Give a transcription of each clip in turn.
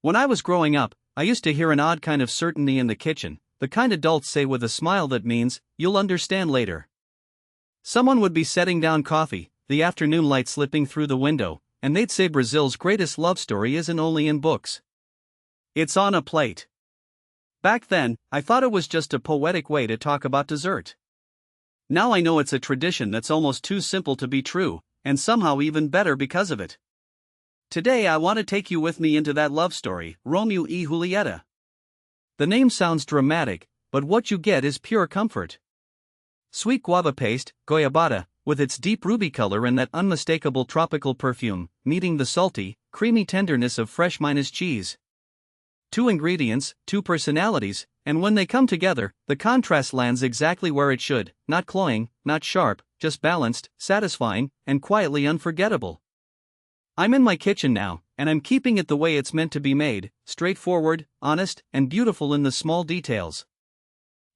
When I was growing up, I used to hear an odd kind of certainty in the kitchen, the kind adults say with a smile that means, you'll understand later. Someone would be setting down coffee, the afternoon light slipping through the window, and they'd say Brazil's greatest love story isn't only in books. It's on a plate. Back then, I thought it was just a poetic way to talk about dessert. Now I know it's a tradition that's almost too simple to be true, and somehow even better because of it. Today I want to take you with me into that love story, Romeo e Julieta. The name sounds dramatic, but what you get is pure comfort. Sweet guava paste, goiabada, with its deep ruby color and that unmistakable tropical perfume, meeting the salty, creamy tenderness of fresh minus cheese. 2 ingredients, 2 personalities, and when they come together, the contrast lands exactly where it should, not cloying, not sharp, just balanced, satisfying, and quietly unforgettable. I'm in my kitchen now, and I'm keeping it the way it's meant to be made, straightforward, honest, and beautiful in the small details.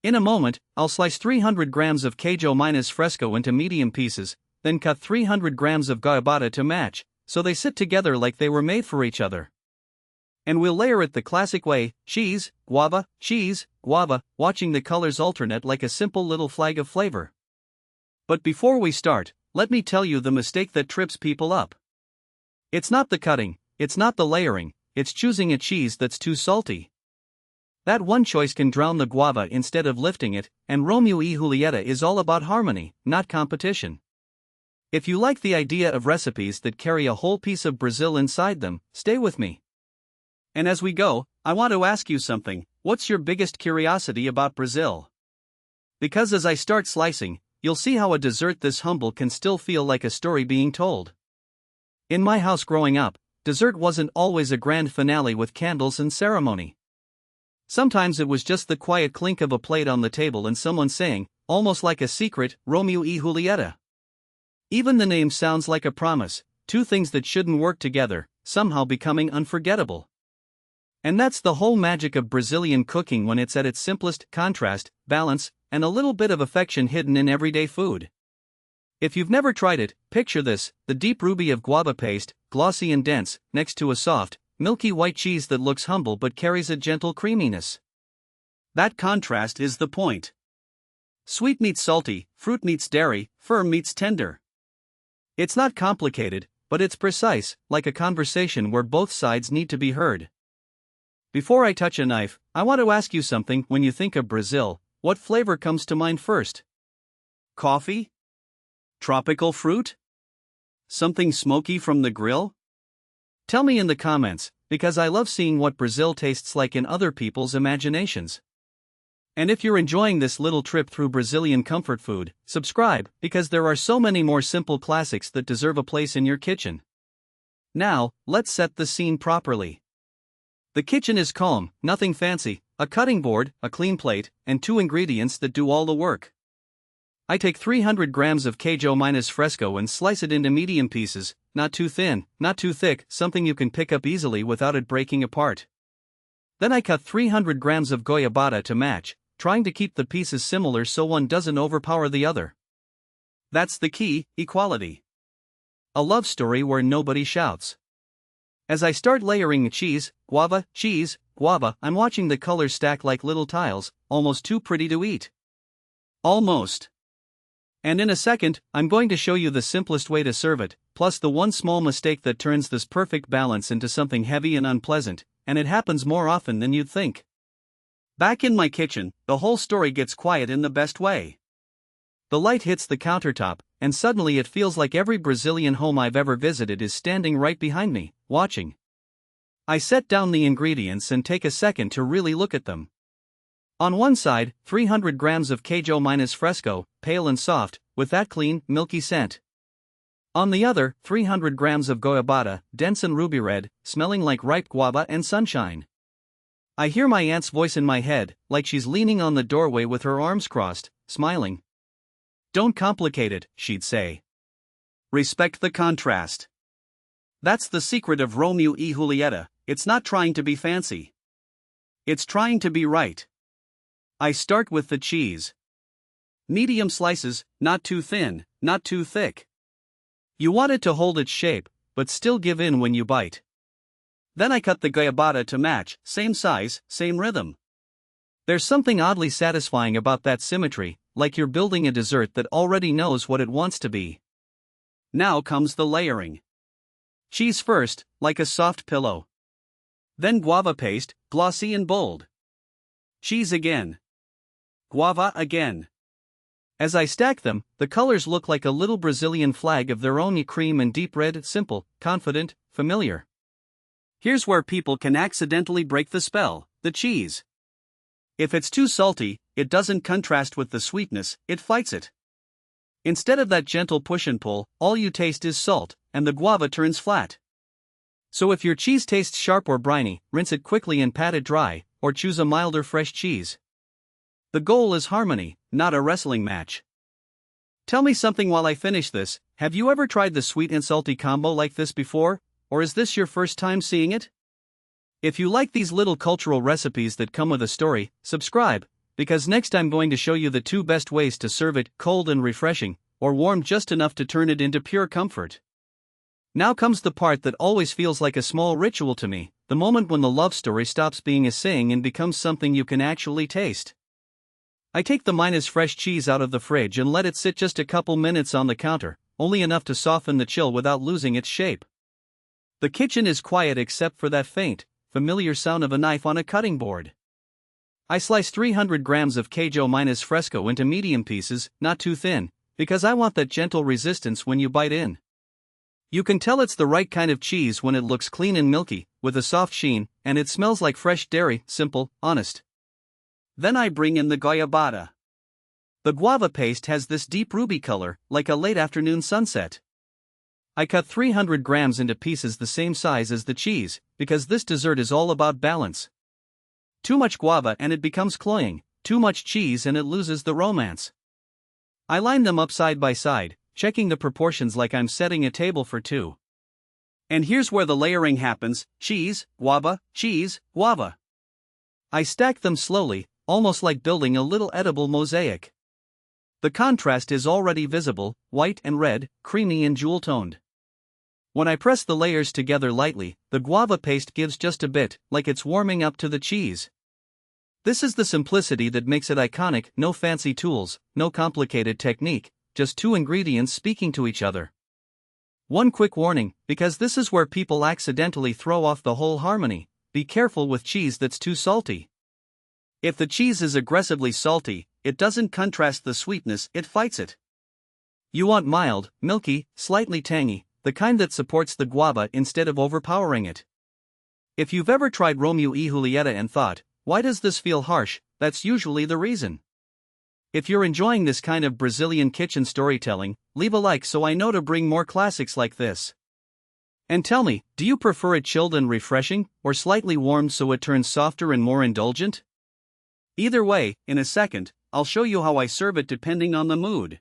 In a moment, I'll slice 300 grams of queijo minus fresco into medium pieces, then cut 300 grams of goiabada to match, so they sit together like they were made for each other. And we'll layer it the classic way, cheese, guava, watching the colors alternate like a simple little flag of flavor. But before we start, let me tell you the mistake that trips people up. It's not the cutting, it's not the layering, it's choosing a cheese that's too salty. That one choice can drown the guava instead of lifting it, and Romeo e Julieta is all about harmony, not competition. If you like the idea of recipes that carry a whole piece of Brazil inside them, stay with me. And as we go, I want to ask you something: what's your biggest curiosity about Brazil? Because as I start slicing, you'll see how a dessert this humble can still feel like a story being told. In my house growing up, dessert wasn't always a grand finale with candles and ceremony. Sometimes it was just the quiet clink of a plate on the table and someone saying, almost like a secret, Romeo e Julieta. Even the name sounds like a promise, 2 things that shouldn't work together, somehow becoming unforgettable. And that's the whole magic of Brazilian cooking when it's at its simplest: contrast, balance, and a little bit of affection hidden in everyday food. If you've never tried it, picture this: the deep ruby of guava paste, glossy and dense, next to a soft, milky white cheese that looks humble but carries a gentle creaminess. That contrast is the point. Sweet meets salty, fruit meets dairy, firm meets tender. It's not complicated, but it's precise, like a conversation where both sides need to be heard. Before I touch a knife, I want to ask you something. When you think of Brazil, what flavor comes to mind first? Coffee? Tropical fruit? Something smoky from the grill? Tell me in the comments, because I love seeing what Brazil tastes like in other people's imaginations. And if you're enjoying this little trip through Brazilian comfort food, subscribe, because there are so many more simple classics that deserve a place in your kitchen. Now, let's set the scene properly. The kitchen is calm, nothing fancy: a cutting board, a clean plate, and 2 ingredients that do all the work. I take 300 grams of queijo minus fresco and slice it into medium pieces, not too thin, not too thick, something you can pick up easily without it breaking apart. Then I cut 300 grams of goiabada to match, trying to keep the pieces similar so one doesn't overpower the other. That's the key: equality. A love story where nobody shouts. As I start layering cheese, guava, I'm watching the colors stack like little tiles, almost too pretty to eat. Almost. And in a second, I'm going to show you the simplest way to serve it, plus the one small mistake that turns this perfect balance into something heavy and unpleasant, and it happens more often than you'd think. Back in my kitchen, the whole story gets quiet in the best way. The light hits the countertop, and suddenly it feels like every Brazilian home I've ever visited is standing right behind me, watching. I set down the ingredients and take a second to really look at them. On one side, 300 grams of queijo minus fresco, pale and soft, with that clean, milky scent. On the other, 300 grams of goiabada, dense and ruby red, smelling like ripe guava and sunshine. I hear my aunt's voice in my head, like she's leaning on the doorway with her arms crossed, smiling. "Don't complicate it," she'd say. "Respect the contrast." That's the secret of Romeo e Julieta: it's not trying to be fancy. It's trying to be right. I start with the cheese. Medium slices, not too thin, not too thick. You want it to hold its shape, but still give in when you bite. Then I cut the goiabada to match, same size, same rhythm. There's something oddly satisfying about that symmetry, like you're building a dessert that already knows what it wants to be. Now comes the layering. Cheese first, like a soft pillow. Then guava paste, glossy and bold. Cheese again. Guava again. As I stack them, the colors look like a little Brazilian flag of their own, cream and deep red, simple, confident, familiar. Here's where people can accidentally break the spell: the cheese. If it's too salty, it doesn't contrast with the sweetness, it fights it. Instead of that gentle push and pull, all you taste is salt, and the guava turns flat. So if your cheese tastes sharp or briny, rinse it quickly and pat it dry, or choose a milder fresh cheese. The goal is harmony, not a wrestling match. Tell me something while I finish this: have you ever tried the sweet and salty combo like this before, or is this your first time seeing it? If you like these little cultural recipes that come with a story, subscribe, because next I'm going to show you the 2 best ways to serve it: cold and refreshing, or warm just enough to turn it into pure comfort. Now comes the part that always feels like a small ritual to me, the moment when the love story stops being a saying and becomes something you can actually taste. I take the minus fresh cheese out of the fridge and let it sit just a couple minutes on the counter, only enough to soften the chill without losing its shape. The kitchen is quiet except for that faint, familiar sound of a knife on a cutting board. I slice 300 grams of queijo minus fresco into medium pieces, not too thin, because I want that gentle resistance when you bite in. You can tell it's the right kind of cheese when it looks clean and milky, with a soft sheen, and it smells like fresh dairy, simple, honest. Then I bring in the goiabada. The guava paste has this deep ruby color, like a late afternoon sunset. I cut 300 grams into pieces the same size as the cheese, because this dessert is all about balance. Too much guava and it becomes cloying, too much cheese and it loses the romance. I line them up side by side, checking the proportions like I'm setting a table for 2. And here's where the layering happens: cheese, guava, cheese, guava. I stack them slowly, almost like building a little edible mosaic. The contrast is already visible: white and red, creamy and jewel-toned. When I press the layers together lightly, the guava paste gives just a bit, like it's warming up to the cheese. This is the simplicity that makes it iconic: no fancy tools, no complicated technique, just 2 ingredients speaking to each other. One quick warning, because this is where people accidentally throw off the whole harmony: be careful with cheese that's too salty. If the cheese is aggressively salty, it doesn't contrast the sweetness, it fights it. You want mild, milky, slightly tangy, the kind that supports the guava instead of overpowering it. If you've ever tried Romeo y Juliet and thought, why does this feel harsh, that's usually the reason. If you're enjoying this kind of Brazilian kitchen storytelling, leave a like so I know to bring more classics like this. And tell me, do you prefer it chilled and refreshing, or slightly warmed so it turns softer and more indulgent? Either way, in a second, I'll show you how I serve it depending on the mood.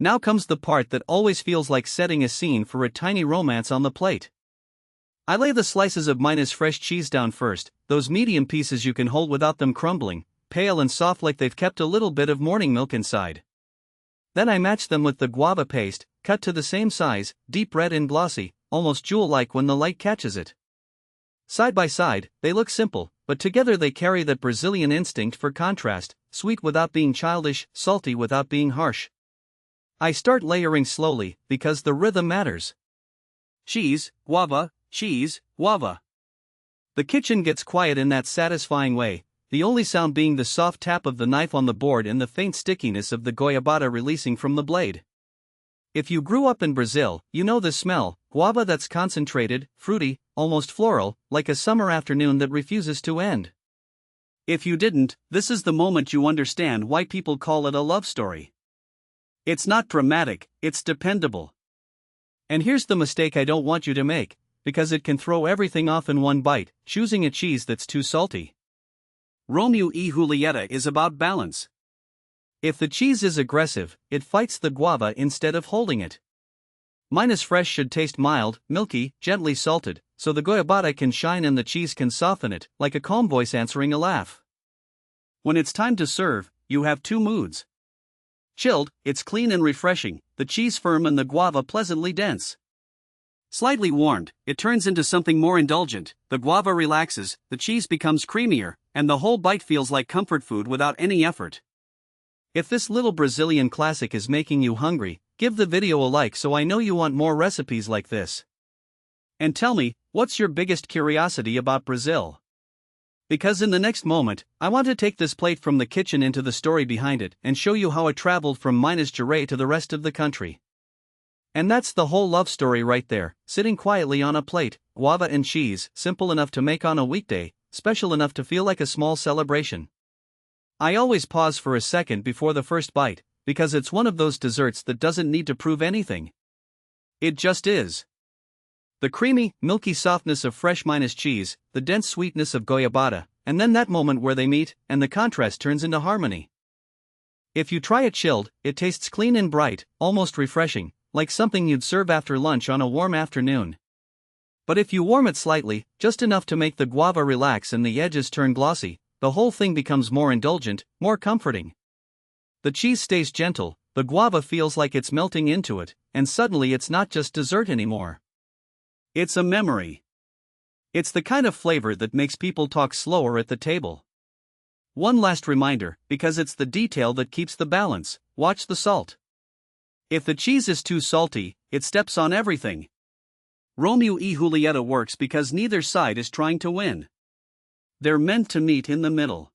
Now comes the part that always feels like setting a scene for a tiny romance on the plate. I lay the slices of minus fresh cheese down first, those medium pieces you can hold without them crumbling, pale and soft like they've kept a little bit of morning milk inside. Then I match them with the guava paste, cut to the same size, deep red and glossy, almost jewel-like when the light catches it. Side by side, they look simple, but together they carry that Brazilian instinct for contrast: sweet without being childish, salty without being harsh. I start layering slowly, because the rhythm matters. Cheese, guava, cheese, guava. The kitchen gets quiet in that satisfying way, the only sound being the soft tap of the knife on the board and the faint stickiness of the goiabada releasing from the blade. If you grew up in Brazil, you know the smell: guava that's concentrated, fruity, almost floral, like a summer afternoon that refuses to end. If you didn't, this is the moment you understand why people call it a love story. It's not dramatic, it's dependable. And here's the mistake I don't want you to make, because it can throw everything off in one bite: choosing a cheese that's too salty. Romeo y Juliet is about balance. If the cheese is aggressive, it fights the guava instead of holding it. Minus fresh should taste mild, milky, gently salted, so the goiabada can shine and the cheese can soften it, like a calm voice answering a laugh. When it's time to serve, you have 2 moods. Chilled, it's clean and refreshing, the cheese firm and the guava pleasantly dense. Slightly warmed, it turns into something more indulgent, the guava relaxes, the cheese becomes creamier, and the whole bite feels like comfort food without any effort. If this little Brazilian classic is making you hungry, give the video a like so I know you want more recipes like this. And tell me, what's your biggest curiosity about Brazil? Because in the next moment, I want to take this plate from the kitchen into the story behind it and show you how it traveled from Minas Gerais to the rest of the country. And that's the whole love story right there, sitting quietly on a plate, guava and cheese, simple enough to make on a weekday, special enough to feel like a small celebration. I always pause for a second before the first bite, because it's one of those desserts that doesn't need to prove anything. It just is. The creamy, milky softness of fresh Minas cheese, the dense sweetness of goiabada, and then that moment where they meet, and the contrast turns into harmony. If you try it chilled, it tastes clean and bright, almost refreshing, like something you'd serve after lunch on a warm afternoon. But if you warm it slightly, just enough to make the guava relax and the edges turn glossy, the whole thing becomes more indulgent, more comforting. The cheese stays gentle, the guava feels like it's melting into it, and suddenly it's not just dessert anymore. It's a memory. It's the kind of flavor that makes people talk slower at the table. One last reminder, because it's the detail that keeps the balance: watch the salt. If the cheese is too salty, it steps on everything. Romeo y Juliet works because neither side is trying to win. They're meant to meet in the middle.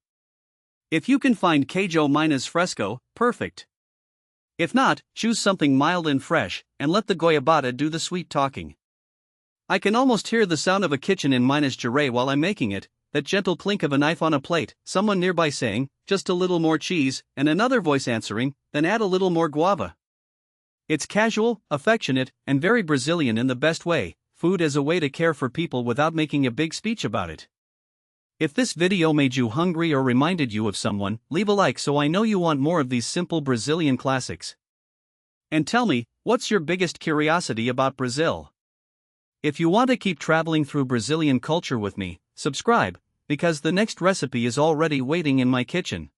If you can find queijo Minas fresco, perfect. If not, choose something mild and fresh, and let the goiabada do the sweet talking. I can almost hear the sound of a kitchen in Minas Gerais while I'm making it, that gentle clink of a knife on a plate, someone nearby saying, "Just a little more cheese," and another voice answering, "Then add a little more guava." It's casual, affectionate, and very Brazilian in the best way, food as a way to care for people without making a big speech about it. If this video made you hungry or reminded you of someone, leave a like so I know you want more of these simple Brazilian classics. And tell me, what's your biggest curiosity about Brazil? If you want to keep traveling through Brazilian culture with me, subscribe, because the next recipe is already waiting in my kitchen.